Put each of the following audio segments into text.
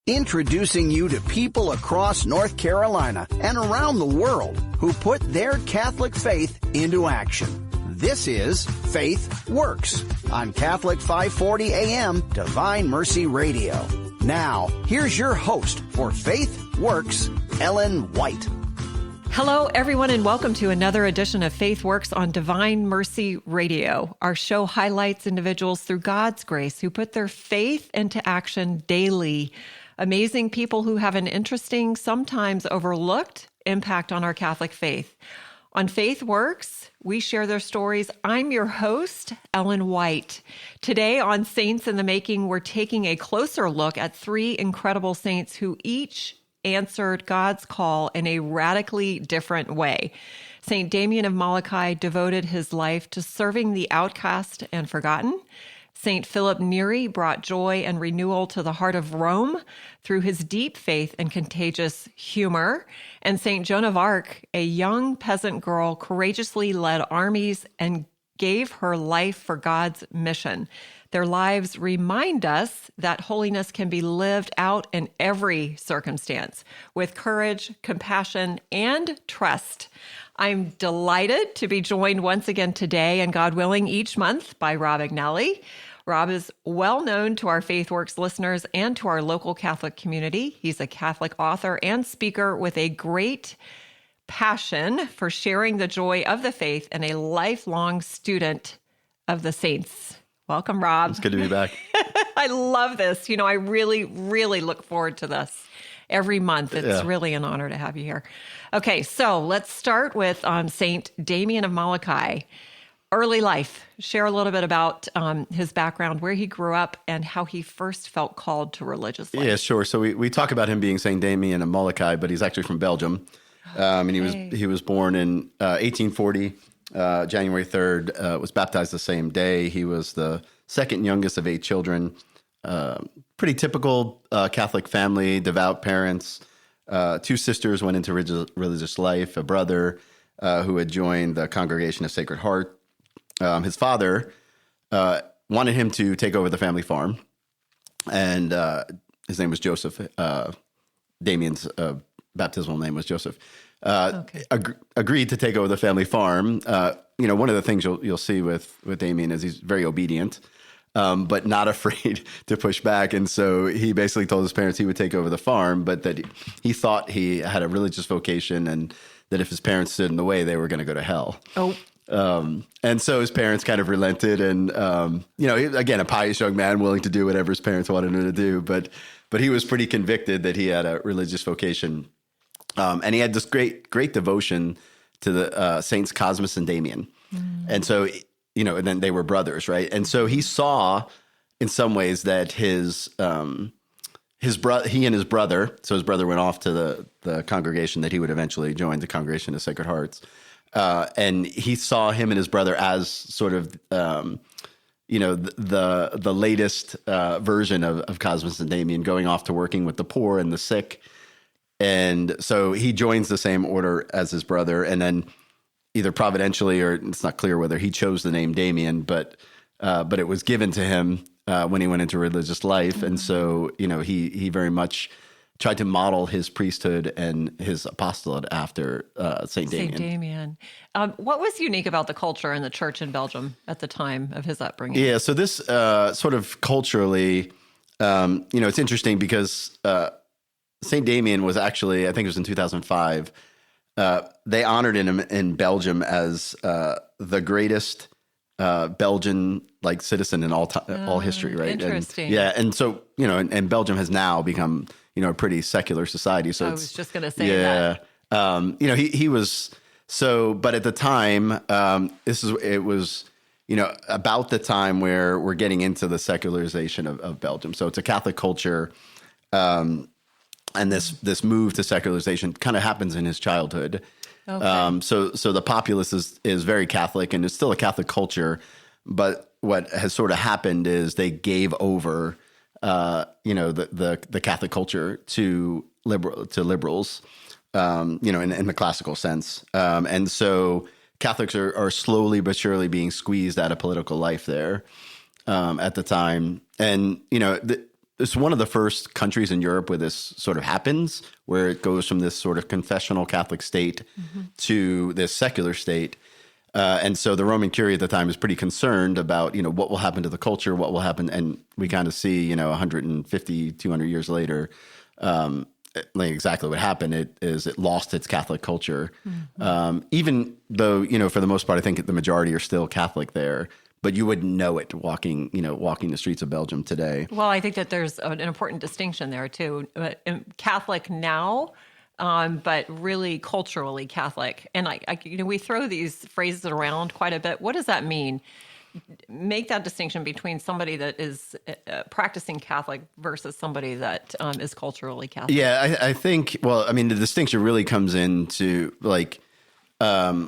Introducing you to people across North Carolina and around the world who put their Catholic faith into action. This is Faith Works on Catholic 540 AM Divine Mercy Radio. Now, here's your host for Faith Works, Ellen White. Hello, everyone, and welcome to another edition of Faith Works on Divine Mercy Radio. Our show highlights individuals through God's grace who put their faith into action daily. Amazing people who have an interesting, sometimes overlooked impact on our Catholic faith. On Faith Works, we share their stories. I'm your host, Ellen White. Today on Saints in the Making, we're taking a closer look at three incredible saints who each answered God's call in a radically different way. Saint Damien of Molokai devoted his life to serving the outcast and forgotten. Saint Phillip Neri brought joy and renewal to the heart of Rome through his deep faith and contagious humor. And Saint Joan of Arc, a young peasant girl, courageously led armies and gave her life for God's mission. Their lives remind us that holiness can be lived out in every circumstance with courage, compassion, and trust. I'm delighted to be joined once again today, and God willing, each month by Rob Agnelli. Rob is well known to our FaithWorks listeners and to our local Catholic community. He's a Catholic author and speaker with a great passion for sharing the joy of the faith and a lifelong student of the saints. Welcome, Rob. It's good to be back. I love this. You know, I really, really look forward to this every month. It's really an honor to have you here. Okay, so let's start with Saint Damien of Molokai. Early life. Share a little bit about his background, where he grew up, and how he first felt called to religious life. Yeah, sure. So we talk about him being Saint Damien of Molokai, but he's actually from Belgium. And he was born in 1840, January 3rd, was baptized the same day. He was the second youngest of 8 children. Pretty typical Catholic family, devout parents. 2 sisters went into religious life, a brother who had joined the Congregation of Sacred Heart. His father wanted him to take over the family farm, and his name was Joseph. Damien's baptismal name was Joseph. Agreed to take over the family farm. One of the things you'll see with Damien is he's very obedient, but not afraid to push back. And so he basically told his parents he would take over the farm, but that he thought he had a religious vocation, and that if his parents stood in the way, they were going to go to hell. Oh. And so his parents kind of relented, and again, a pious young man willing to do whatever his parents wanted him to do, but he was pretty convicted that he had a religious vocation, and he had this great devotion to the Saints Cosmas and Damien, and so and then they were brothers, right? And so he saw, in some ways, that he and his brother. So his brother went off to the congregation that he would eventually join, the Congregation of Sacred Hearts. And he saw him and his brother as sort of, the latest version of Cosmas and Damien, going off to working with the poor and the sick. And so he joins the same order as his brother. And then either providentially, or it's not clear whether he chose the name Damien, but it was given to him when he went into religious life. Mm-hmm. And so, he very much tried to model his priesthood and his apostolate after Saint Damien. Saint Damien. What was unique about the culture and the church in Belgium at the time of his upbringing? Yeah, so this sort of culturally, it's interesting because Saint Damien was actually, I think it was in 2005, they honored him in Belgium as the greatest Belgian citizen in all history, right? Interesting. And so and Belgium has now become a pretty secular society. So I was just going to say that. He was so, but at the time, it was about the time where we're getting into the secularization of Belgium. So it's a Catholic culture, and this move to secularization kind of happens in his childhood. Okay. So the populace is very Catholic, and it's still a Catholic culture, but what has sort of happened is they gave over, the Catholic culture to liberals, in the classical sense, and so Catholics are slowly but surely being squeezed out of political life there at the time, and it's one of the first countries in Europe where this sort of happens, where it goes from this sort of confessional Catholic state to this secular state. And so the Roman Curia at the time is pretty concerned about, what will happen to the culture, what will happen. And we kind of see, 150, 200 years later, like exactly what happened. It lost its Catholic culture. Even though, for the most part, I think the majority are still Catholic there, but you wouldn't know it walking the streets of Belgium today. Well, I think that there's an important distinction there too. Catholic now, but really culturally Catholic. And we throw these phrases around quite a bit. What does that mean? Make that distinction between somebody that is practicing Catholic versus somebody that is culturally Catholic. Yeah, I think, the distinction really comes into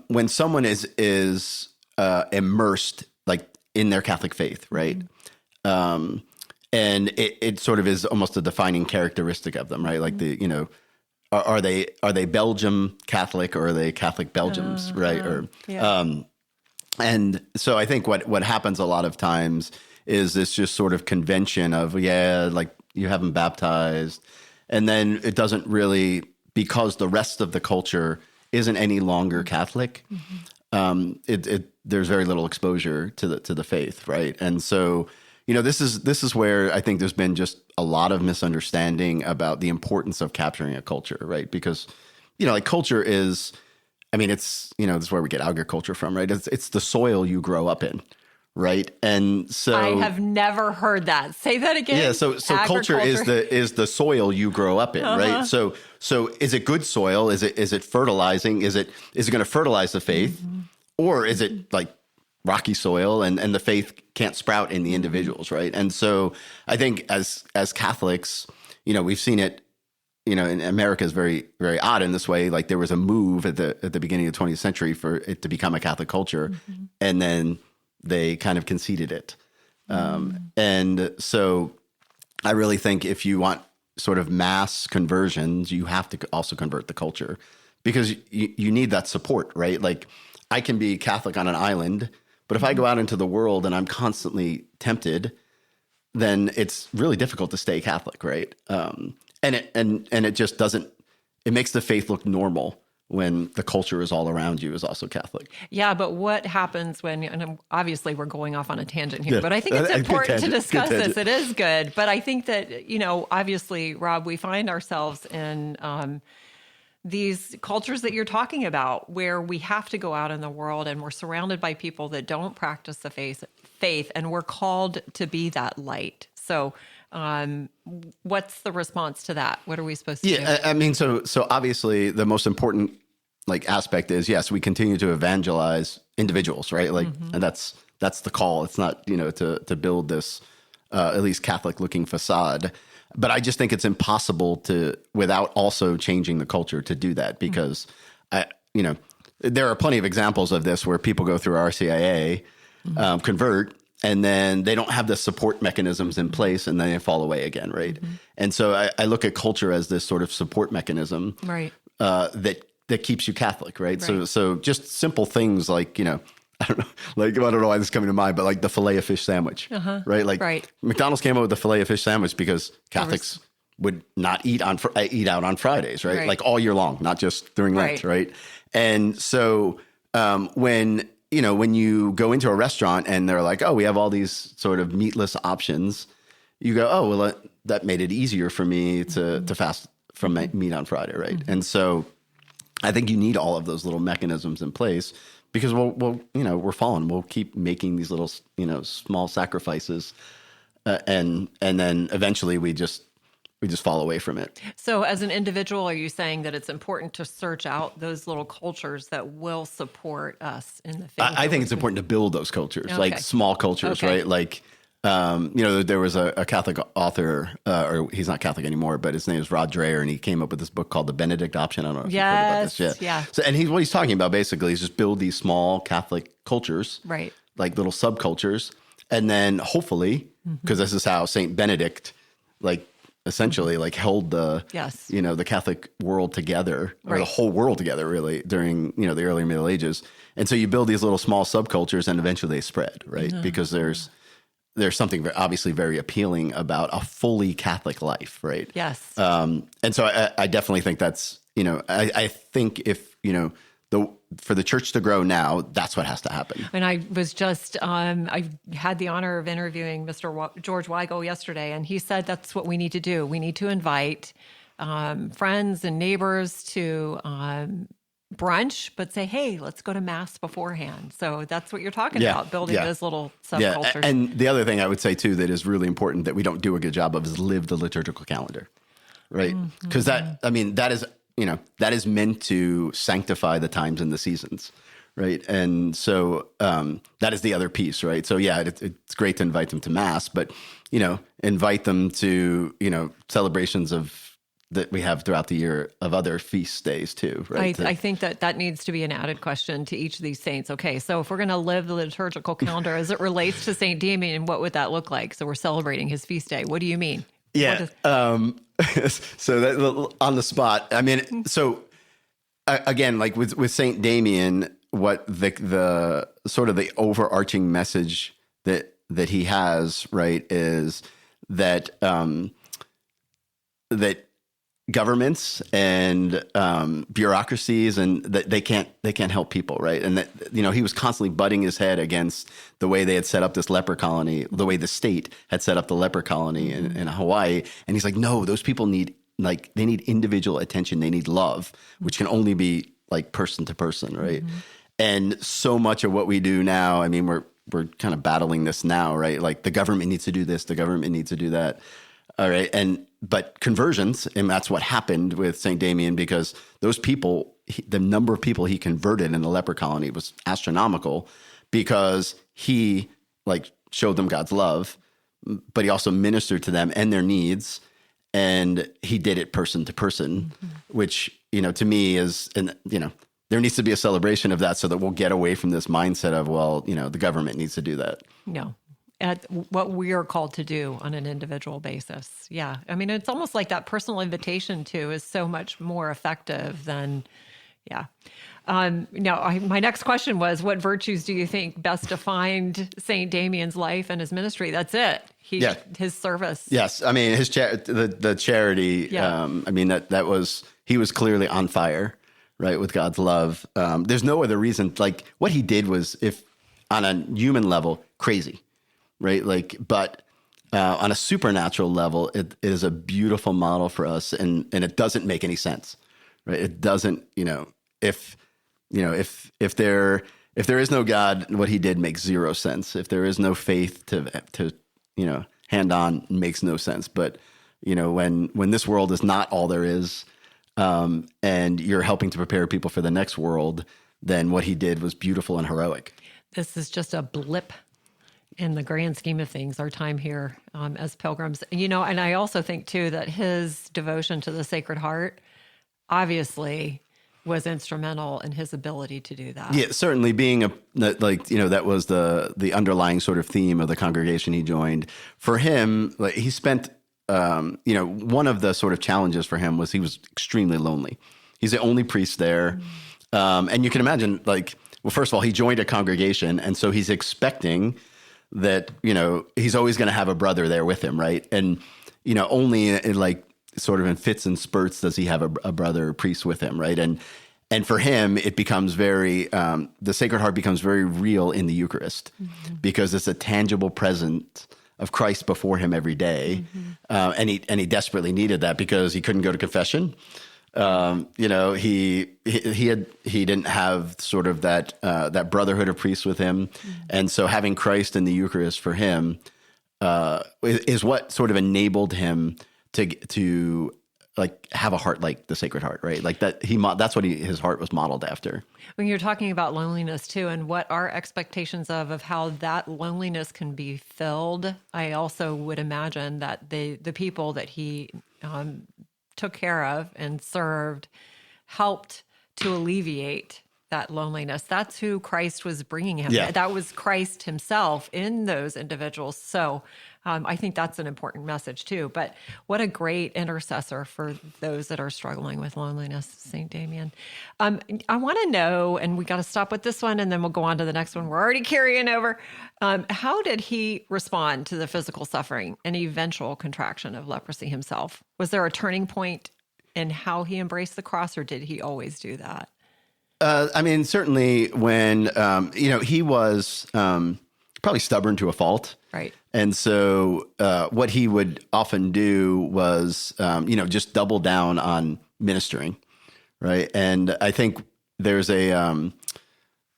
when someone is immersed in their Catholic faith, right? And it sort of is almost a defining characteristic of them, right? Like are they Belgium Catholic or are they Catholic Belgians, right? And so I think what happens a lot of times is this just sort of convention of, you haven't baptized. And then it doesn't really, because the rest of the culture isn't any longer Catholic, there's very little exposure to the faith, right? And so, this is where I think there's been just a lot of misunderstanding about the importance of capturing a culture, right? Because, culture is, it's, this is where we get agriculture from, right? It's the soil you grow up in, right? And so I have never heard that. Say that again. Yeah. So culture is the soil you grow up in, right? So is it good soil? Is it fertilizing? Is it going to fertilize the faith, or is it like rocky soil and the faith can't sprout in the individuals, right? And so I think as Catholics, we've seen it. In America is very, very odd in this way. Like there was a move at the beginning of the 20th century for it to become a Catholic culture, and then they kind of conceded it. And so I really think if you want sort of mass conversions, you have to also convert the culture, because you need that support, right? Like I can be Catholic on an island, but if I go out into the world and I'm constantly tempted, then it's really difficult to stay Catholic, right? And it just doesn't, it makes the faith look normal when the culture is all around you is also Catholic. Yeah, but what happens when, and obviously we're going off on a tangent here, but I think it's important to discuss this. It is good. But I think that, obviously, Rob, we find ourselves in these cultures that you're talking about, where we have to go out in the world and we're surrounded by people that don't practice the faith, and we're called to be that light. So what's the response to that? What are we supposed to do? Yeah, so obviously the most important aspect is, yes, we continue to evangelize individuals, right? And that's the call. It's not, to build this at least Catholic looking facade. But I just think it's impossible without also changing the culture to do that, because there are plenty of examples of this where people go through RCIA, convert, and then they don't have the support mechanisms in place, and then they fall away again, right? And so I look at culture as this sort of support mechanism, right? That keeps you Catholic, right? So just simple things like, I don't know why this is coming to mind, but like the filet of fish sandwich, right? Like McDonald's came up with the filet of fish sandwich because Catholics would not eat out on Fridays, right? Like all year long, not just during Lent, right? And so when you go into a restaurant and they're like, oh, we have all these sort of meatless options, you go, oh, well, that made it easier for me to fast from meat on Friday, right? And so I think you need all of those little mechanisms in place, because we're fallen. We'll keep making these little, small sacrifices, and then eventually we just fall away from it. So as an individual, are you saying that it's important to search out those little cultures that will support us in the faith? I think it's important to build those cultures, like small cultures, right? Like, there was a Catholic author, or he's not Catholic anymore, but his name is Rod Dreher, and he came up with this book called The Benedict Option. I don't know if you've heard about this yet. Yeah. So, and what he's talking about basically is just build these small Catholic cultures, right? Like little subcultures, and then hopefully, because this is how Saint Benedict, essentially held the the Catholic world together, or the whole world together, really, during the early Middle Ages. And so you build these little small subcultures, and eventually they spread, right? Because there's there's something obviously very appealing about a fully Catholic life, right? Yes. And so I definitely think that's, I think if, for the church to grow now, that's what has to happen. And I was just, I had the honor of interviewing Mr. George Weigel yesterday, and he said that's what we need to do. We need to invite friends and neighbors to brunch, but say, hey, let's go to Mass beforehand. So that's what you're talking about, building those little subcultures. Yeah. And the other thing I would say, too, that is really important that we don't do a good job of is live the liturgical calendar, right? Because that is meant to sanctify the times and the seasons, right? And so that is the other piece, right? So yeah, it's great to invite them to Mass, but, invite them to, celebrations that we have throughout the year of other feast days too, right? I think that needs to be an added question to each of these saints. Okay, so if we're going to live the liturgical calendar as it relates to St. Damien, what would that look like? So we're celebrating his feast day. What do you mean? Yeah. So that on the spot, I mean, so again, like with St. Damien, what the sort of the overarching message that he has, right, is that that governments and bureaucracies and that they can't help people, right? And that he was constantly butting his head against the way they had set up this leper colony, the way the state had set up the leper colony in Hawaii. And he's like, no, those people need individual attention. They need love, which can only be like person to person, right? And so much of what we do now, I mean, we're kind of battling this now, right? Like the government needs to do this, the government needs to do that. All right. But conversions, and that's what happened with St. Damien, because those people, the number of people he converted in the leper colony was astronomical, because he showed them God's love, but he also ministered to them and their needs. And he did it person to person, which, to me is, there needs to be a celebration of that so that we'll get away from this mindset of, well, the government needs to do that. No. At what we are called to do on an individual basis. Yeah. I mean, it's almost like that personal invitation too is so much more effective than, yeah. My next question was, what virtues do you think best defined St. Damien's life and his ministry? That's it. His service. Yes. I mean, the charity, I mean, that was, he was clearly on fire, right, with God's love. There's no other reason. Like what he did was, if on a human level, crazy. Right. But on a supernatural level, it is a beautiful model for us. And it doesn't make any sense. Right. It doesn't, if there is no God, what he did makes zero sense. If there is no faith to hand on, makes no sense. But, when this world is not all there is, and you're helping to prepare people for the next world, then what he did was beautiful and heroic. This is just a blip in the grand scheme of things, our time here as pilgrims. And I also think too that his devotion to the Sacred Heart obviously was instrumental in his ability to do that. Yeah, certainly being that was the underlying sort of theme of the congregation he joined. For him, he spent, one of the sort of challenges for him was he was extremely lonely. He's the only priest there. And you can imagine, first of all, he joined a congregation, and so he's expecting that, he's always going to have a brother there with him, right? And, only in sort of in fits and spurts does he have a brother priest with him, right? And for him, it becomes very, the Sacred Heart becomes very real in the Eucharist, because it's a tangible presence of Christ before him every day. And he desperately needed that because he couldn't go to confession. He didn't have sort of that brotherhood of priests with him. And so having Christ in the Eucharist for him is what sort of enabled him to have a heart like the Sacred Heart, right? That's what his heart was modeled after. When you're talking about loneliness too, and what our expectations of how that loneliness can be filled, I also would imagine that the people that he took care of and served helped to alleviate that loneliness. That's who Christ was bringing him. Yeah. That was Christ himself in those individuals. So I think that's an important message too. But what a great intercessor for those that are struggling with loneliness, St. Damien. I want to know, and we got to stop with this one and then we'll go on to the next one. We're already carrying over. How did he respond to the physical suffering and eventual contraction of leprosy himself? Was there a turning point in how he embraced the cross, or did he always do that? Certainly when, he was probably stubborn to a fault. Right. And so what he would often do was, just double down on ministering, right? And I think there's in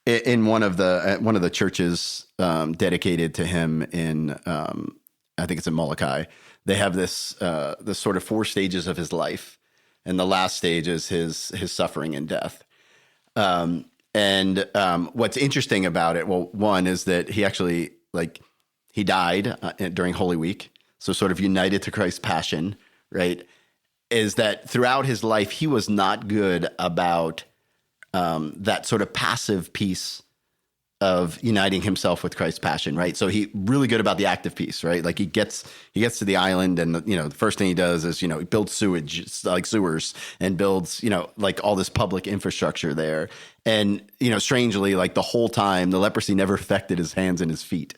one of the churches dedicated to him in, I think it's in Molokai, they have this sort of 4 stages of his life. And the last stage is his suffering and death. What's interesting about it, well, one is that he actually, he died during Holy Week, so sort of united to Christ's passion, right? Is that throughout his life, he was not good about that sort of passive piece of uniting himself with Christ's passion, right? So he really good about the active piece, right? Like he gets to the island, and the first thing he does is he builds sewers, and builds all this public infrastructure there. And strangely, the whole time, the leprosy never affected his hands and his feet,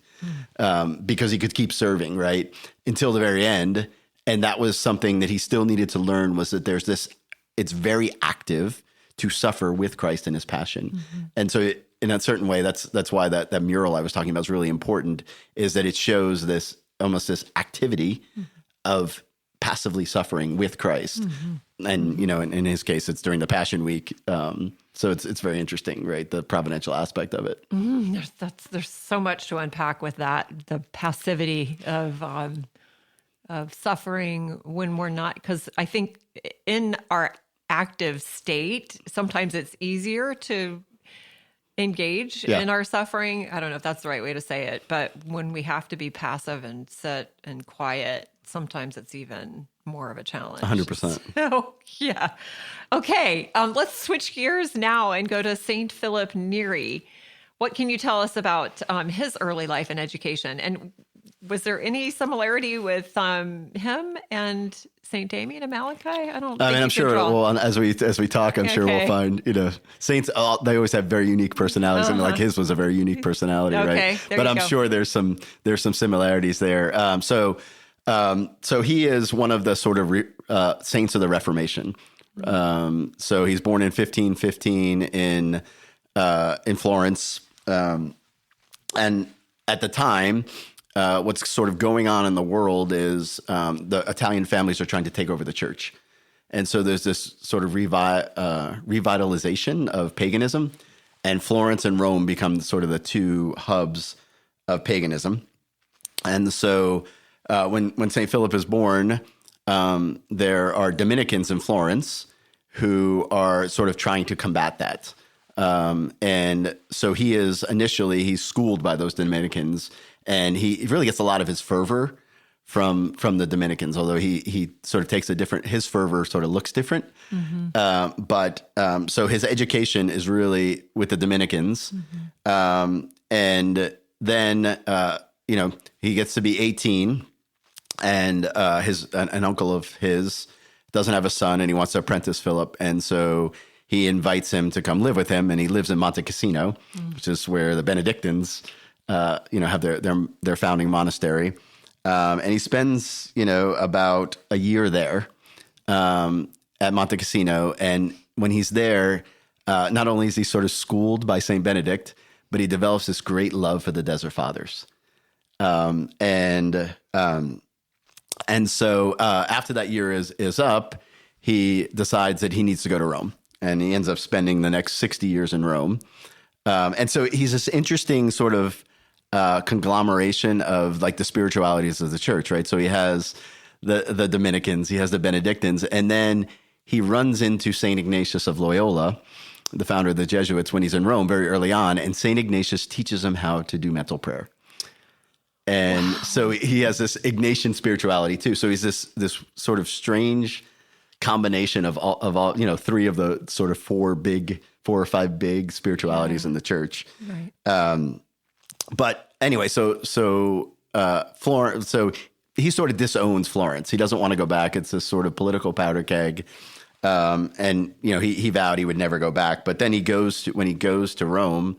because he could keep serving, right, until the very end. And that was something that he still needed to learn, was that there's this. It's very active to suffer with Christ in his passion, and so. In a certain way, that's why that mural I was talking about is really important, is that it shows this activity of passively suffering with Christ. And, in his case, it's during the Passion Week. So it's very interesting, right? The providential aspect of it. There's so much to unpack with that, the passivity of suffering when we're not, because I think in our active state, sometimes it's easier to engage in our suffering. I don't know if that's the right way to say it, but when we have to be passive and sit and quiet, sometimes it's even more of a challenge. 100%. So, yeah. Okay. Let's switch gears now and go to St. Phillip Neri. What can you tell us about his early life and education? And was there any similarity with him and St. Damien of Molokai? I'm sure. Well, as we talk, I'm sure we'll find saints. They always have very unique personalities, and his was a very unique personality, right? But I'm sure there's some similarities there. So he is one of the sort of saints of the Reformation. So he's born in 1515 in Florence, and at the time. What's sort of going on in the world is the Italian families are trying to take over the church. And so there's this sort of revitalization of paganism, and Florence and Rome become sort of the 2 hubs of paganism. And so when St. Philip is born, there are Dominicans in Florence who are sort of trying to combat that. And so he's schooled by those Dominicans. And he really gets a lot of his fervor from the Dominicans, although he sort of takes his fervor sort of looks different. So his education is really with the Dominicans. And then, he gets to be 18, and an uncle of his doesn't have a son, and he wants to apprentice Philip. And so he invites him to come live with him, and he lives in Monte Cassino, which is where the Benedictines have their founding monastery. And he spends, about a year there at Monte Cassino. And when he's there, not only is he sort of schooled by St. Benedict, but he develops this great love for the Desert Fathers. And so after that year is up, he decides that he needs to go to Rome. And he ends up spending the next 60 years in Rome. And so he's this interesting sort of conglomeration of the spiritualities of the church, right? So he has the Dominicans, he has the Benedictines, and then he runs into St. Ignatius of Loyola, the founder of the Jesuits, when he's in Rome very early on, and St. Ignatius teaches him how to do mental prayer. And so he has this Ignatian spirituality too. So he's this sort of strange combination of all 3 of the sort of 4 or 5 big spiritualities in the church. Right. But anyway, so Florence. So he sort of disowns Florence. He doesn't want to go back. It's this sort of political powder keg. And he vowed he would never go back. But then when he goes to Rome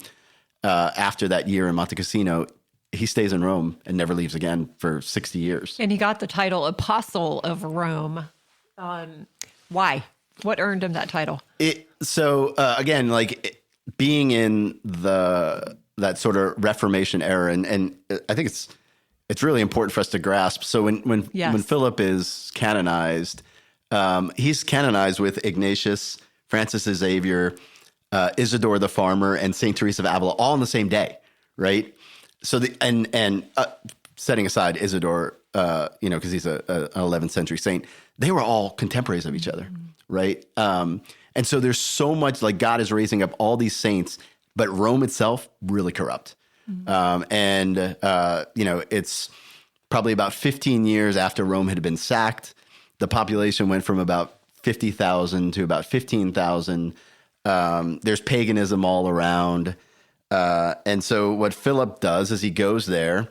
after that year in Monte Cassino, he stays in Rome and never leaves again for 60 years. And he got the title Apostle of Rome. Why? What earned him that title? Again, like being in that sort of Reformation era, and I think it's really important for us to grasp. So when Philip is canonized, he's canonized with Ignatius, Francis Xavier, Isidore the Farmer, and Saint Teresa of Avila all on the same day, right? So setting aside Isidore, because he's an 11th century saint, they were all contemporaries of each other, right? And so there's so much, like, God is raising up all these saints, but Rome itself really corrupt. It's probably about 15 years after Rome had been sacked. The population went from about 50,000 to about 15,000. There's paganism all around. And so what Philip does is he goes there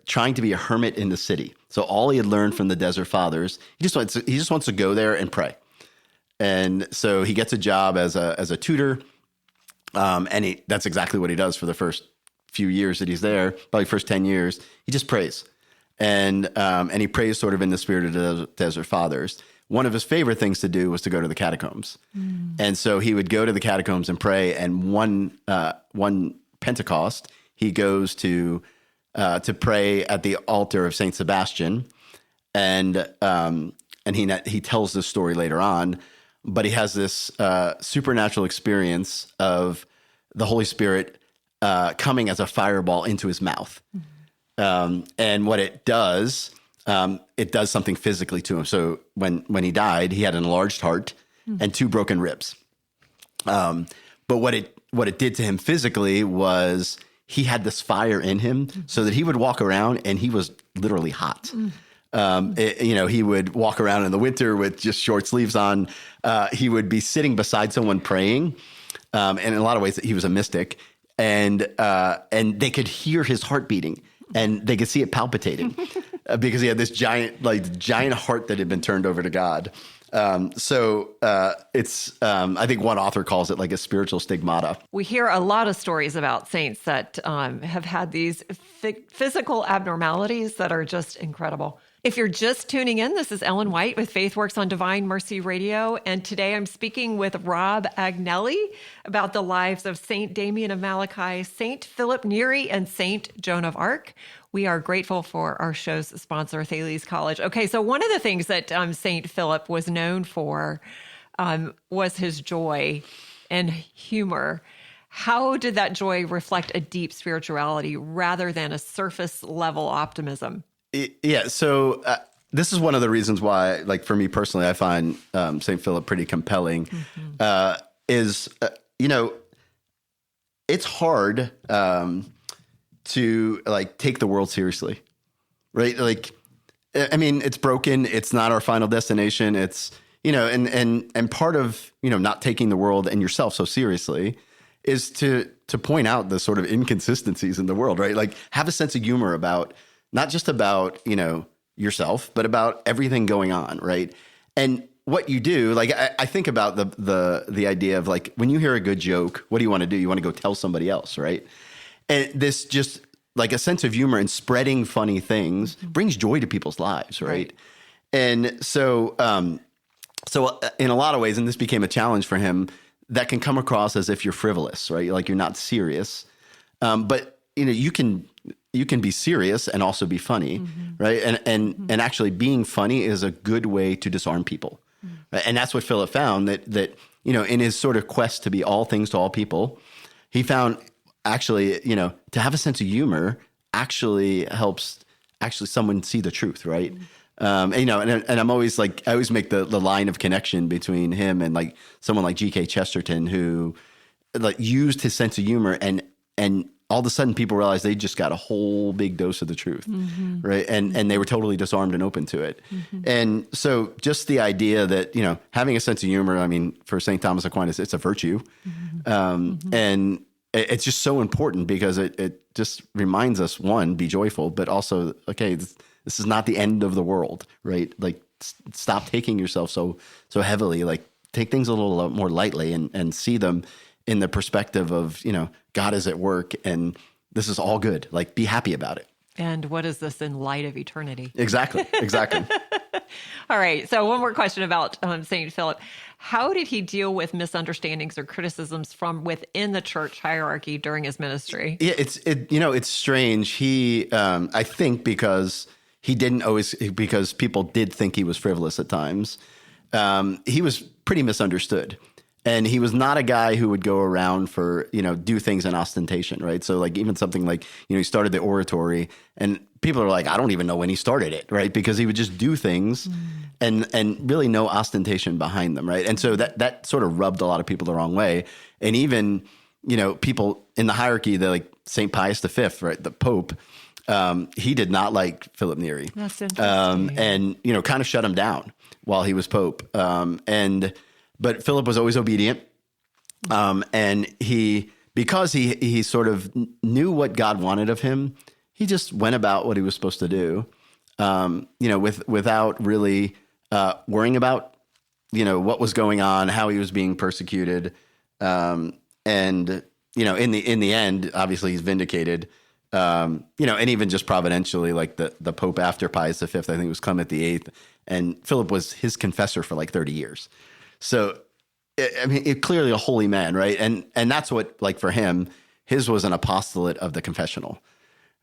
trying to be a hermit in the city. So all he had learned from the Desert Fathers, he just wants to go there and pray. And so he gets a job as a tutor. And that's exactly what he does for the first few years that he's there, probably first 10 years. He just prays. And he prays sort of in the spirit of the Desert Fathers. One of his favorite things to do was to go to the catacombs. And so he would go to the catacombs and pray. And one Pentecost, he goes to pray at the altar of Saint Sebastian. And he tells this story later on, but he has this supernatural experience of the Holy Spirit coming as a fireball into his mouth. And what it does something physically to him. So when he died, he had an enlarged heart and 2 broken ribs. But what it did to him physically was he had this fire in him so that he would walk around and he was literally hot. He would walk around in the winter with just short sleeves on. He would be sitting beside someone praying. And in a lot of ways he was a mystic, and they could hear his heart beating. And they could see it palpitating because he had this giant heart that had been turned over to God. It's I think one author calls it like a spiritual stigmata. We hear a lot of stories about saints that have had these physical abnormalities that are just incredible. If you're just tuning in, this is Ellen White with FaithWorks on Divine Mercy Radio. And today I'm speaking with Rob Agnelli about the lives of Saint Damien of Molokai, Saint Phillip Neri, and Saint Joan of Arc. We are grateful for our show's sponsor, Thales College. Okay, so one of the things that Saint Philip was known for was his joy and humor. How did that joy reflect a deep spirituality rather than a surface level optimism? Yeah, so this is one of the reasons why, like for me personally, I find St. Philip pretty compelling. It's hard to take the world seriously, right? Like, I mean, it's broken. It's not our final destination. It's, and part of, not taking the world and yourself so seriously is to point out the sort of inconsistencies in the world, right? Like have a sense of humor about, not just about, yourself, but about everything going on, right? And what you do, I think about the idea of when you hear a good joke, what do you want to do? You want to go tell somebody else, right? And this just a sense of humor and spreading funny things brings joy to people's lives, right? And so in a lot of ways, and this became a challenge for him, that can come across as if you're frivolous, right? Like you're not serious. But you can be serious and also be funny, right? And actually being funny is a good way to disarm people. Right? And that's what Philip found that in his sort of quest to be all things to all people, he found actually, to have a sense of humor actually helps someone see the truth, right? And I'm always I always make the line of connection between him and someone like G.K. Chesterton, who used his sense of humor and all of a sudden people realized they just got a whole big dose of the truth, right? And they were totally disarmed and open to it. And so just the idea that, having a sense of humor, I mean, for St. Thomas Aquinas, it's a virtue. And it's just so important because it just reminds us, one, be joyful, but also, okay, this is not the end of the world, right? Like, stop taking yourself so heavily. Like, take things a little more lightly and see them in the perspective of, God is at work and this is all good. Like, be happy about it. And what is this in light of eternity? Exactly. All right. So one more question about St. Philip. How did he deal with misunderstandings or criticisms from within the church hierarchy during his ministry? Yeah, it's strange. He, I think because people did think he was frivolous at times, he was pretty misunderstood. And he was not a guy who would go around for, do things in ostentation, right? So like even something like, he started the oratory and people are like, I don't even know when he started it, right? Because he would just do things and really no ostentation behind them, right? And so that sort of rubbed a lot of people the wrong way. And even, people in the hierarchy, like St. Pius V, right, the Pope, he did not like Philip Neri. That's interesting. And, kind of shut him down while he was Pope. But Philip was always obedient. And because he sort of knew what God wanted of him, he just went about what he was supposed to do, without really worrying about, what was going on, how he was being persecuted. And, in the end, obviously he's vindicated, and even just providentially, like the Pope after Pius V, I think it was Clement VIII, and Philip was his confessor for like 30 years. So, I mean, clearly a holy man, right? And that's what, like for him, his was an apostolate of the confessional,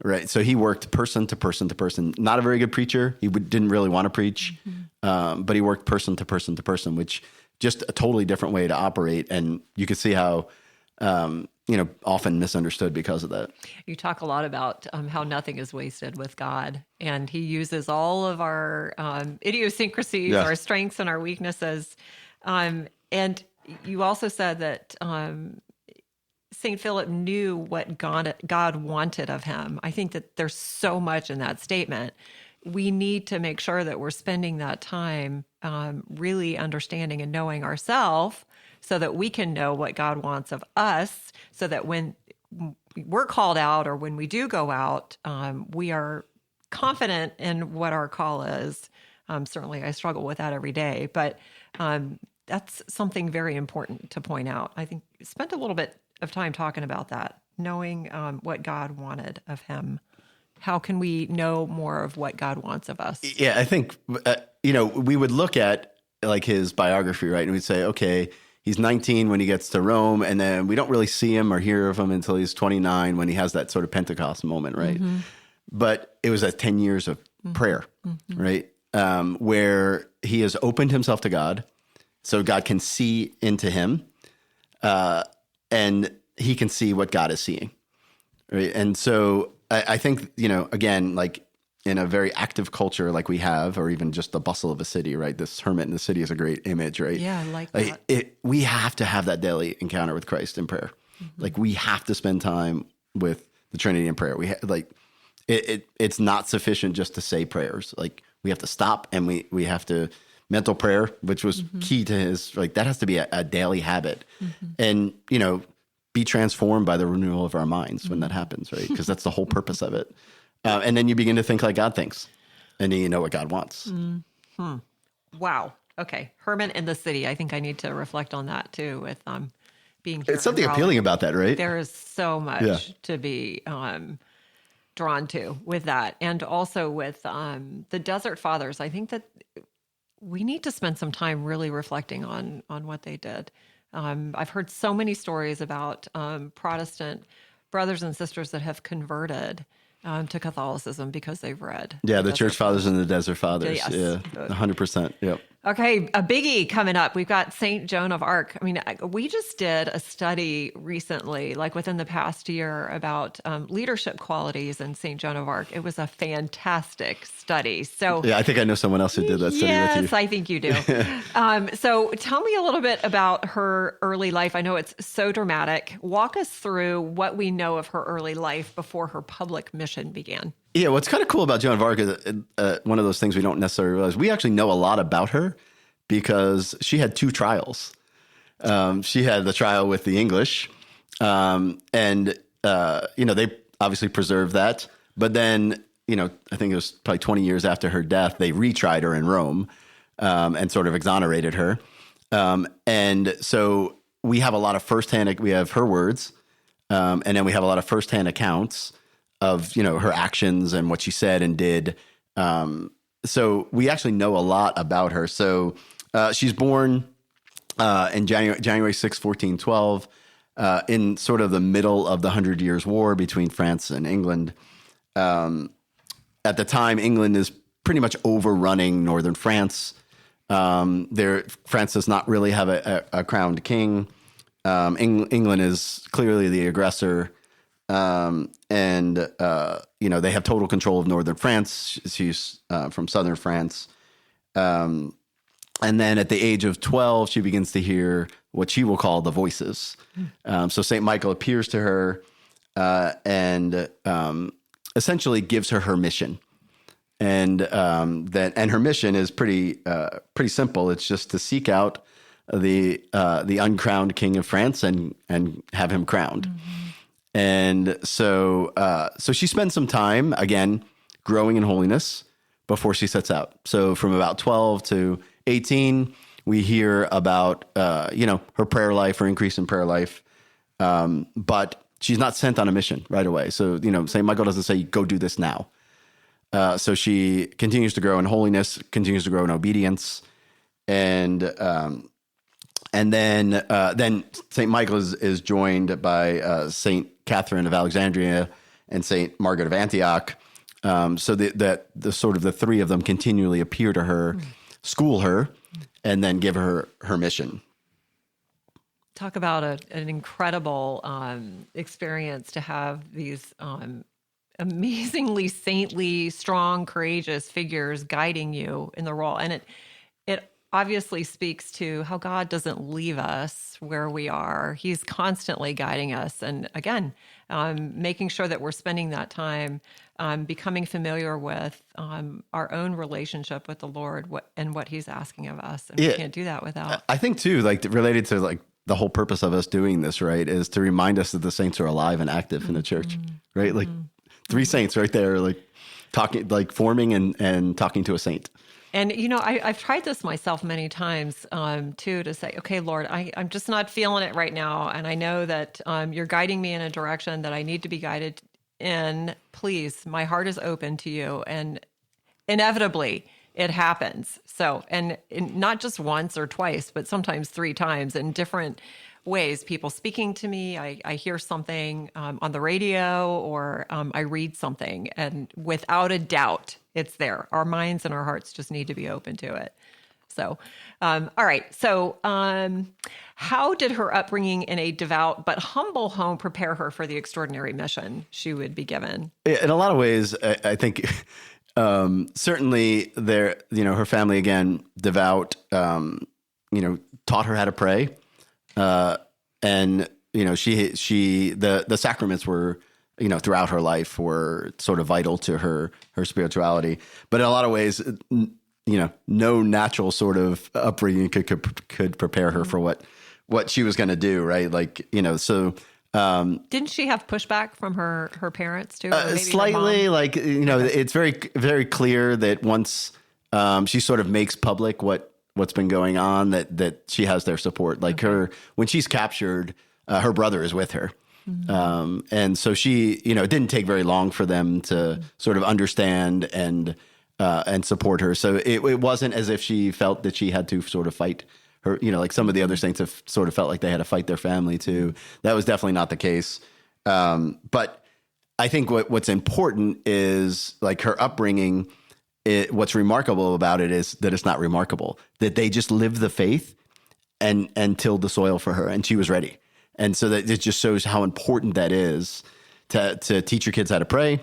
right? So he worked person to person to person. Not a very good preacher. He didn't really want to preach, but he worked person to person to person, which just a totally different way to operate. And you could see how, often misunderstood because of that. You talk a lot about how nothing is wasted with God, and he uses all of our idiosyncrasies, our strengths and our weaknesses. And you also said that St. Philip knew what God wanted of him. I think that there's so much in that statement. We need to make sure that we're spending that time really understanding and knowing ourselves so that we can know what God wants of us, so that when we're called out or when we do go out, we are confident in what our call is. Certainly, I struggle with that every day, but that's something very important to point out. I think you spent a little bit of time talking about that, knowing what God wanted of him. How can we know more of what God wants of us? Yeah, I think, we would look at like his biography, right? And we'd say, okay, he's 19 when he gets to Rome, and then we don't really see him or hear of him until he's 29 when he has that sort of Pentecost moment, right? Mm-hmm. But it was 10 years of prayer, right? Where he has opened himself to God, so God can see into him, and he can see what God is seeing, right? And so I think, again, like in a very active culture like we have, or even just the bustle of a city, right? This hermit in the city is a great image, right? Yeah, I like that. We have to have that daily encounter with Christ in prayer. Mm-hmm. Like we have to spend time with the Trinity in prayer. It's not sufficient just to say prayers. Like we have to stop and we have to mental prayer, which was key to his, like that has to be a daily habit. And, be transformed by the renewal of our minds when that happens, right? Because that's the whole purpose of it. And then you begin to think like God thinks, and then you know what God wants. Wow. Okay. Hermit in the city. I think I need to reflect on that too with being here. It's something appealing about that, right? There is so much to be drawn to with that. And also with the Desert Fathers, I think that we need to spend some time really reflecting on what they did. I've heard so many stories about Protestant brothers and sisters that have converted to Catholicism because they've read. Yeah, the Church Fathers and the Desert Fathers. Yes. Yeah, 100%. Yep. Okay, a biggie coming up. We've got St. Joan of Arc. I mean, we just did a study recently, like within the past year, about leadership qualities in St. Joan of Arc. It was a fantastic study. So yeah, I think I know someone else who did that study with you. Yes, I think you do. So tell me a little bit about her early life. I know it's so dramatic. Walk us through what we know of her early life before her public mission began. Yeah, what's kind of cool about Joan of Arc is one of those things we don't necessarily realize. We actually know a lot about her because she had two trials. She had the trial with the English, They obviously preserved that. But then, I think it was probably 20 years after her death, they retried her in Rome and sort of exonerated her. And so we have a lot of we have her words, and then we have a lot of firsthand accounts of, her actions and what she said and did. So we actually know a lot about her. So she's born in January 6, 1412, in sort of the middle of the 100 Years' War between France and England. At the time, England is pretty much overrunning northern France. France does not really have a crowned king. England is clearly the aggressor. They have total control of northern France. She's from southern France. And then at the age of 12, she begins to hear what she will call the voices. So St. Michael appears to her and essentially gives her mission. And her mission is pretty simple. It's just to seek out the uncrowned king of France and have him crowned. Mm-hmm. And so she spends some time, again, growing in holiness before she sets out. So from about 12 to 18, we hear about, her prayer life, her increase in prayer life. But she's not sent on a mission right away. So, St. Michael doesn't say, go do this now. So she continues to grow in holiness, continues to grow in obedience. And then St. Michael is joined by St. Catherine of Alexandria and St. Margaret of Antioch. So that the sort of the three of them continually appear to her, school her, and then give her mission. Talk about an incredible experience to have these amazingly saintly, strong, courageous figures guiding you in the role. And it obviously speaks to how God doesn't leave us where we are. He's constantly guiding us. And again, making sure that we're spending that time becoming familiar with our own relationship with the Lord and what he's asking of us. And we can't do that without. I think too, related to the whole purpose of us doing this, right, is to remind us that the saints are alive and active in the church, right? Three saints right there, talking, forming and talking to a saint. And, I've tried this myself many times, too, to say, okay, Lord, I'm just not feeling it right now. And I know that you're guiding me in a direction that I need to be guided in. Please, my heart is open to you. And inevitably, it happens. So, and not just once or twice, but sometimes 3 times in different ways. People speaking to me, I hear something on the radio, or I read something, and without a doubt, it's there. Our minds and our hearts just need to be open to it. So, all right. So, how did her upbringing in a devout but humble home prepare her for the extraordinary mission she would be given? In a lot of ways, I think certainly her family, again, devout, taught her how to pray. And the sacraments were, throughout her life were sort of vital to her spirituality. But in a lot of ways, no natural sort of upbringing could prepare her for what she was going to do. Right. So, didn't she have pushback from her parents too? Slightly, it's very, very clear that once, she sort of makes public what's been going on, that she has their support. When she's captured, her brother is with her. Mm-hmm. And so she, it didn't take very long for them to sort of understand and support her. So it wasn't as if she felt that she had to sort of fight her, some of the other saints have sort of felt like they had to fight their family too. That was definitely not the case. But I think what's important is her upbringing. What's remarkable about it is that it's not remarkable, that they just lived the faith and tilled the soil for her, and she was ready. And so that it just shows how important that is to teach your kids how to pray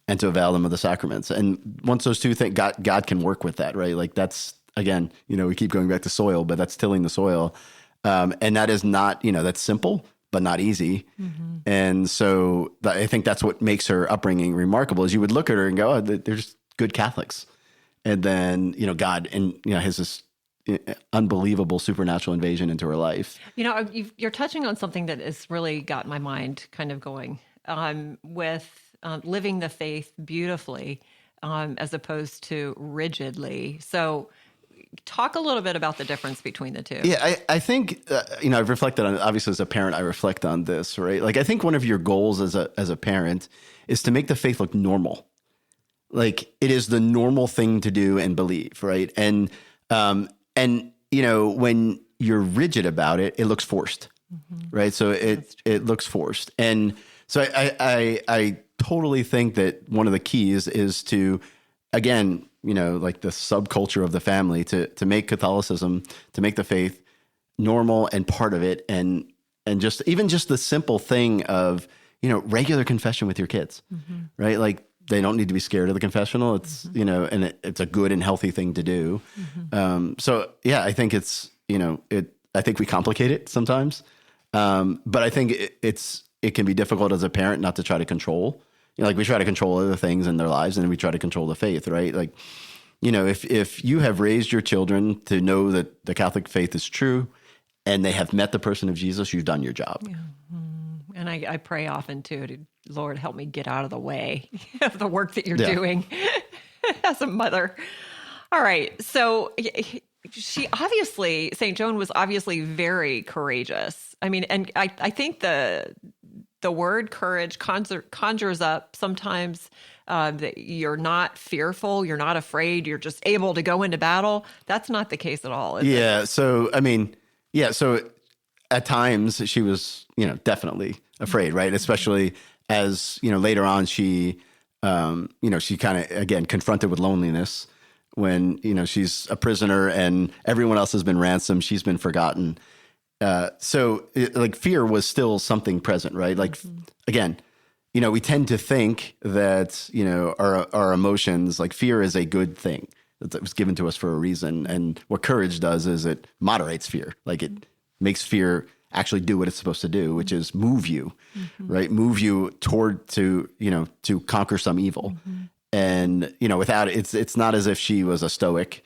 and to avail them of the sacraments. And once those two things, God can work with that, right? That's, again, we keep going back to soil, but that's tilling the soil. And that is not, that's simple, but not easy. Mm-hmm. And so I think that's what makes her upbringing remarkable, is you would look at her and go, oh, there's good Catholics. And then, God, and, has this unbelievable supernatural invasion into her life. You're touching on something that has really got my mind kind of going with living the faith beautifully as opposed to rigidly. So talk a little bit about the difference between the two. Yeah, I think, I've reflected on it. Obviously, as a parent, I reflect on this, right? Like, I think one of your goals as a parent is to make the faith look normal. Like, it is the normal thing to do and believe, right? And when you're rigid about it, it looks forced, right? So it looks forced. And so I totally think that one of the keys is to, again, like the subculture of the family, to make Catholicism, to make the faith normal and part of it. And just the simple thing of, regular confession with your kids, right? Like, they don't need to be scared of the confessional. It's, and it's a good and healthy thing to do. So yeah, I think it's, I think we complicate it sometimes. But I think it can be difficult as a parent not to try to control. Like, we try to control other things in their lives, and then we try to control the faith, right? Like, if you have raised your children to know that the Catholic faith is true and they have met the person of Jesus, you've done your job. Yeah. And I pray often too, Lord, help me get out of the way of the work that you're doing as a mother. All right. So St. Joan was obviously very courageous. I mean, and I think the word courage conjures up sometimes that you're not fearful, you're not afraid, you're just able to go into battle. That's not the case at all, is it? So, so at times she was, definitely afraid, right? Especially as, later on she kind of, again, confronted with loneliness when, she's a prisoner and everyone else has been ransomed. She's been forgotten. Fear was still something present, right? Like, again, we tend to think that, our emotions, like fear is a good thing that was given to us for a reason. And what courage does is it moderates fear. Like, it makes fear actually do what it's supposed to do, which is move you, right? Move you to conquer some evil. And, without it, it's not as if she was a stoic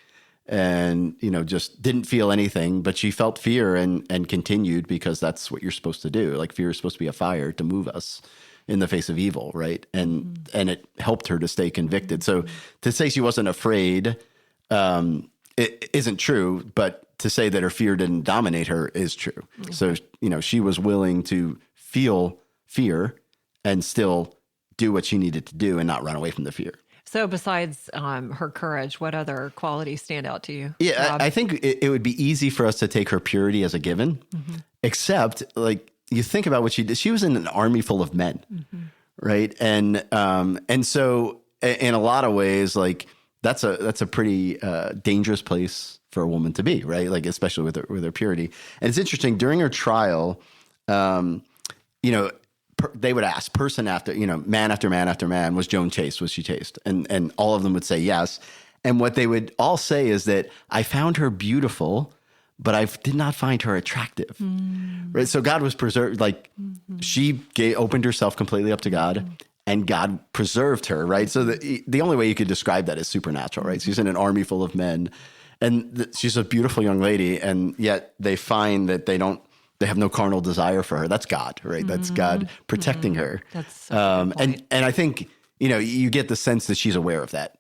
and, just didn't feel anything, but she felt fear and continued, because that's what you're supposed to do. Like, fear is supposed to be a fire to move us in the face of evil, right? And it helped her to stay convicted. So to say she wasn't afraid, it isn't true, but to say that her fear didn't dominate her is true. So, she was willing to feel fear and still do what she needed to do and not run away from the fear. So besides her courage, what other qualities stand out to you? Yeah, I think it would be easy for us to take her purity as a given, except, like, you think about what she did. She was in an army full of men, right? And so in a lot of ways, like, that's a pretty dangerous place for a woman to be, right? Like, especially with her purity. And it's interesting, during her trial, they would ask person after, man after man after man, was Joan chaste? Was she chaste? And all of them would say yes. And what they would all say is that I found her beautiful, but I did not find her attractive. Right? So God was preserved. Like, she opened herself completely up to God, and God preserved her, right? So the only way you could describe that is supernatural, right? She's in an army full of men, and she's a beautiful young lady, and yet they find that they have no carnal desire for her. That's God, right? That's God protecting her. That's such a good point. And I think, you get the sense that she's aware of that.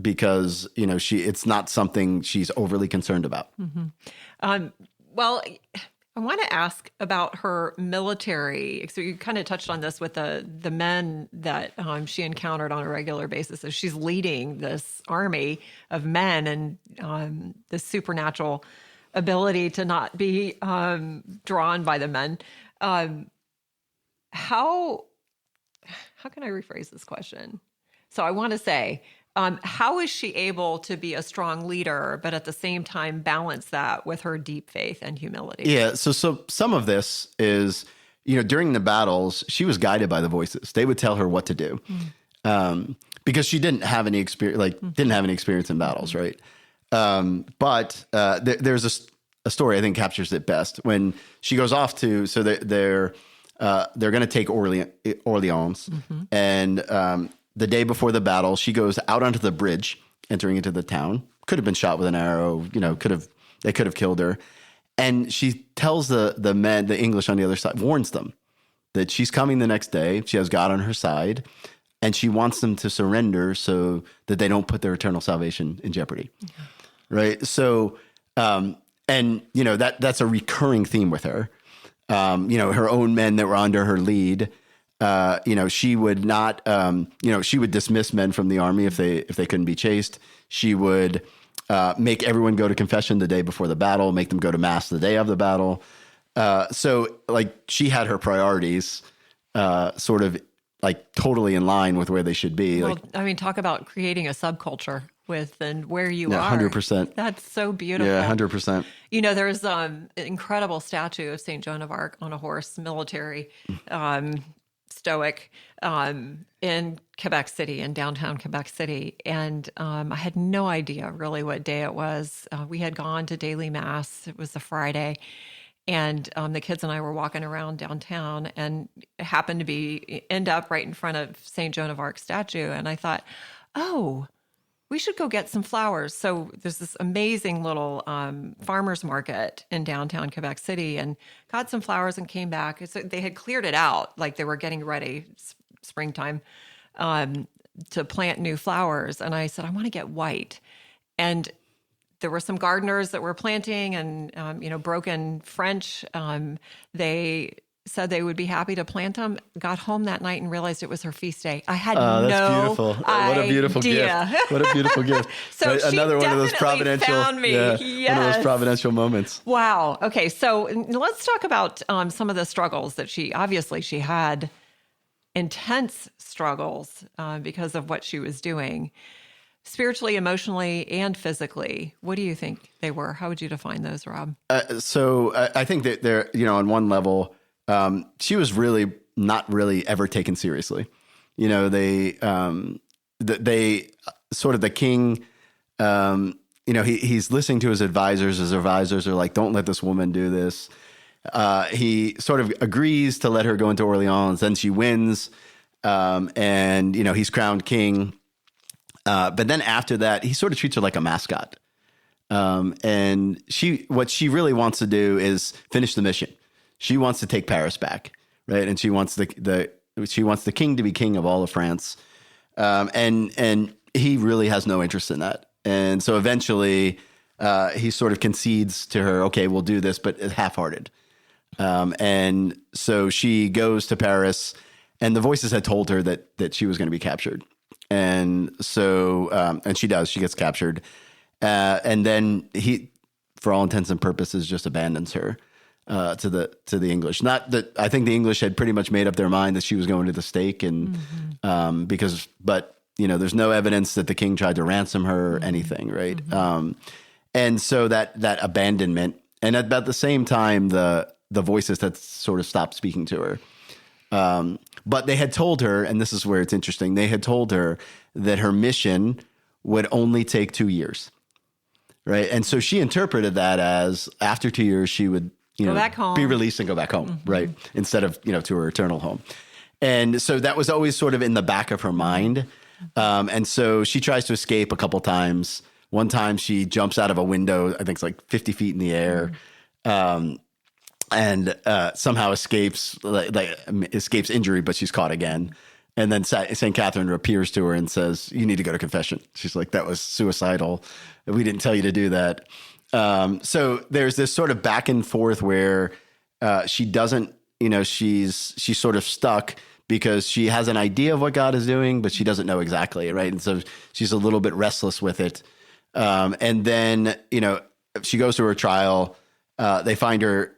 Because, it's not something she's overly concerned about. Well, I want to ask about her military. So you kind of touched on this with the men that she encountered on a regular basis. So she's leading this army of men, and this supernatural ability to not be drawn by the men. How can I rephrase this question? So I want to say, how is she able to be a strong leader, but at the same time balance that with her deep faith and humility? Yeah. So some of this is, during the battles, she was guided by the voices. They would tell her what to do, because she didn't have any experience, didn't have any experience in battles, right? But there's a story I think captures it best when she goes off to. So they're going to take Orleans, and the day before the battle, she goes out onto the bridge, entering into the town, could have been shot with an arrow, they could have killed her. And she tells the men, the English on the other side, warns them that she's coming the next day. She has God on her side, and she wants them to surrender so that they don't put their eternal salvation in jeopardy. Yeah. Right. So, that's a recurring theme with her. Her own men that were under her lead, she would not, she would dismiss men from the army if they couldn't be chased. She would make everyone go to confession the day before the battle, make them go to mass the day of the battle. So she had her priorities sort of like totally in line with where they should be. Well, talk about creating a subculture and where you are. 100%. That's so beautiful. Yeah, 100%. There's an incredible statue of St. Joan of Arc on a horse, military, stoic, in Quebec City, in downtown Quebec City. And I had no idea really what day it was. We had gone to daily mass. It was a Friday. And the kids and I were walking around downtown and happened to end up right in front of St. Joan of Arc statue. And I thought, oh, we should go get some flowers. So there's this amazing little farmer's market in downtown Quebec City, and got some flowers and came back. So they had cleared it out, like they were getting ready, springtime, to plant new flowers. And I said, I want to get white. And there were some gardeners that were planting and, broken French. They said they would be happy to plant them. Got home that night and realized it was her feast day. I had that's no beautiful. What a beautiful idea. gift. What a beautiful gift. So right? she Another one of those providential, found me. Yeah, Yes. one of those providential moments. Wow. Okay. So let's talk about some of the struggles that she had intense struggles because of what she was doing. Spiritually, emotionally, and physically. What do you think they were? How would you define those, Rob? So I think that they're, on one level, she was really not really ever taken seriously. They sort of the king, he's listening to his advisors. His advisors are like, don't let this woman do this. He sort of agrees to let her go into Orleans. Then she wins. And he's crowned king. But then after that, he sort of treats her like a mascot. And what she really wants to do is finish the mission. She wants to take Paris back, right? And she wants the king to be king of all of France. And he really has no interest in that. And so eventually, he sort of concedes to her, okay, we'll do this, but it's half-hearted. And so she goes to Paris, and the voices had told her that she was going to be captured. And so, and she does, she gets captured. And then he, for all intents and purposes, just abandons her to the English. Not that I think the English had pretty much made up their mind that she was going to the stake, and but there's no evidence that the king tried to ransom her or anything, right? And so that abandonment, and at about the same time, the voices had sort of stopped speaking to her. But they had told her, and this is where it's interesting, they had told her that her mission would only take 2 years, right? And so she interpreted that as after 2 years, she would go back home, be released and go back home, right? Instead of, to her eternal home. And so that was always sort of in the back of her mind. And so she tries to escape a couple times. One time she jumps out of a window, I think it's like 50 feet in the air. And somehow escapes injury, but she's caught again. And then St. Catherine appears to her and says, you need to go to confession. She's like, that was suicidal. We didn't tell you to do that. So there's this sort of back and forth where she doesn't, she's sort of stuck because she has an idea of what God is doing, but she doesn't know exactly, right? And so she's a little bit restless with it. And then, she goes to her trial. They find her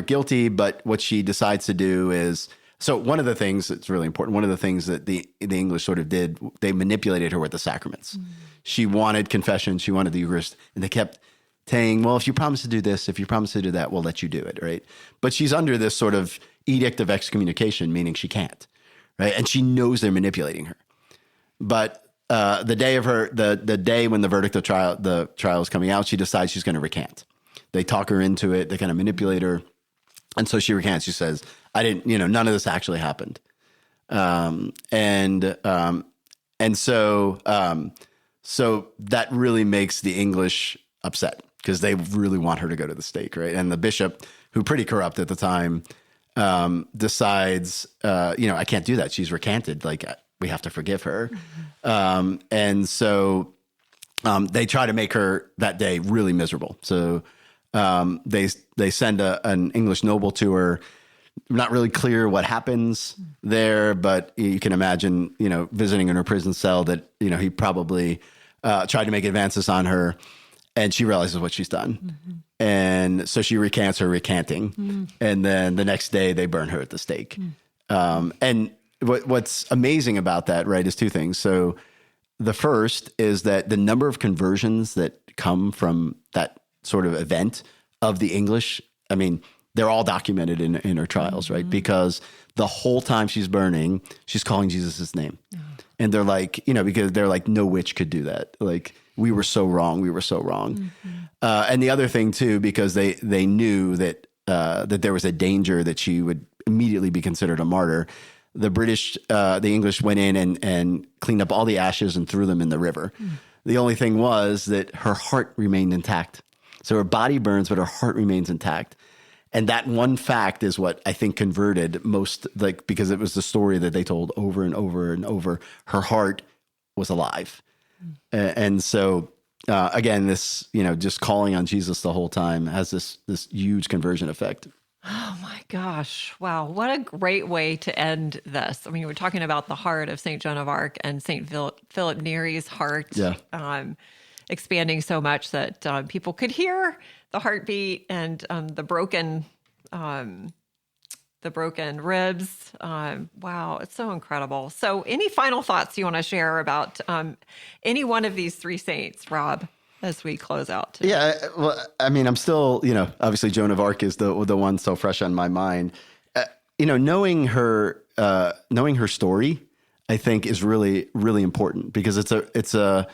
guilty, but what she decides to do is, so one of the things that's really important, one of the things that the English sort of did, they manipulated her with the sacraments. She wanted confession, she wanted the Eucharist, and they kept saying, well, if you promise to do this, if you promise to do that, we'll let you do it, right? But she's under this sort of edict of excommunication, meaning she can't, right? And she knows they're manipulating her. But the day when the verdict of the trial is coming out, she decides she's going to recant. They talk her into it. They kind of manipulate her. And so she recants. She says, I didn't, none of this actually happened. And so So that really makes the English upset because they really want her to go to the stake, right? And the bishop, who pretty corrupt at the time, decides, I can't do that. She's recanted. Like, we have to forgive her. And so they try to make her that day really miserable. So they send an English noble to her. Not really clear what happens there, but you can imagine, visiting in her prison cell that, he probably tried to make advances on her, and she realizes what she's done. And so she recants her recanting. And then the next day they burn her at the stake. And what's amazing about that, right, is two things. So the first is that the number of conversions that come from that sort of event of the English, I mean, they're all documented in her trials, right? Because the whole time she's burning, she's calling Jesus' name. And they're like, because they're like, no witch could do that. Like, we were so wrong. We were so wrong. And the other thing too, because they knew that there was a danger that she would immediately be considered a martyr. The English went in and cleaned up all the ashes and threw them in the river. The only thing was that her heart remained intact. So her body burns, but her heart remains intact. And that one fact is what I think converted most, because it was the story that they told over and over and over. Her heart was alive. And so, again, this, just calling on Jesus the whole time has this huge conversion effect. Oh my gosh. Wow. What a great way to end this. I mean, we're talking about the heart of St. Joan of Arc and St. Phillip Neri's heart, expanding so much that people could hear the heartbeat and the broken ribs. Wow, it's so incredible. So any final thoughts you want to share about any one of these three saints, Rob, as we close out today? Yeah, well, I mean, I'm still, obviously Joan of Arc is the one so fresh on my mind. Knowing her story, I think, is really, really important, because it's a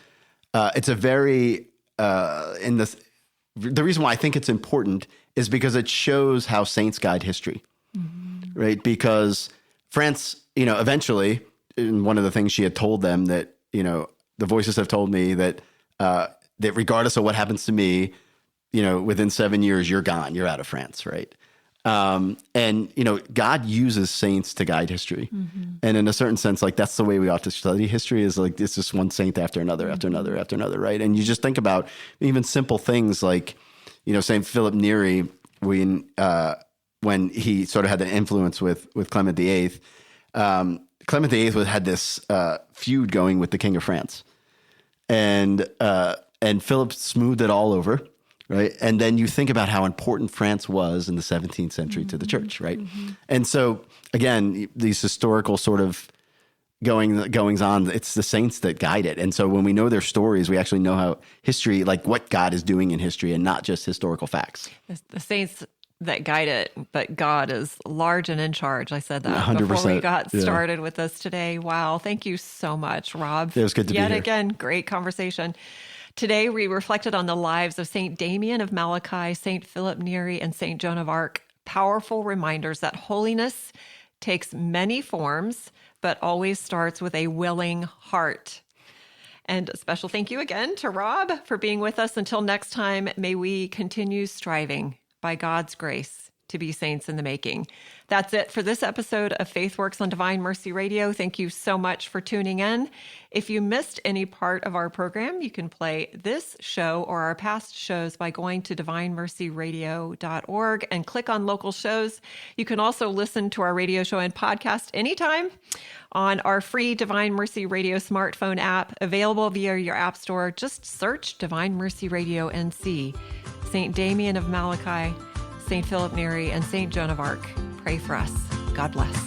very the reason why I think it's important is because it shows how saints guide history, right? Because France, eventually, and one of the things she had told them that, the voices have told me that regardless of what happens to me, within 7 years, you're gone, you're out of France, right? And God uses saints to guide history. And in a certain sense, like, that's the way we ought to study history, is like, it's just one saint after another, after another, after another, right? And you just think about even simple things like, St. Phillip Neri, when he sort of had an influence with Clement VIII, Clement VIII had this feud going with the King of France. And Philip smoothed it all over. Right. And then you think about how important France was in the 17th century to the church. Right. And so, again, these historical sort of goings on, it's the saints that guide it. And so when we know their stories, we actually know how history, like what God is doing in history, and not just historical facts. The saints that guide it, but God is large and in charge. I said that 100%, before we got started with this today. Wow. Thank you so much, Rob. It was good to be here. Yet again, great conversation. Today, we reflected on the lives of St. Damien of Molokai, St. Phillip Neri, and St. Joan of Arc. Powerful reminders that holiness takes many forms, but always starts with a willing heart. And a special thank you again to Rob for being with us. Until next time, may we continue striving by God's grace to be saints in the making. That's it for this episode of FaithWorks on Divine Mercy Radio. Thank you so much for tuning in. If you missed any part of our program, you can play this show or our past shows by going to divinemercyradio.org and click on local shows. You can also listen to our radio show and podcast anytime on our free Divine Mercy Radio smartphone app, available via your app store. Just search Divine Mercy Radio NC. St. Damien of Molokai, St. Phillip Neri, and St. Joan of Arc, pray for us. God bless.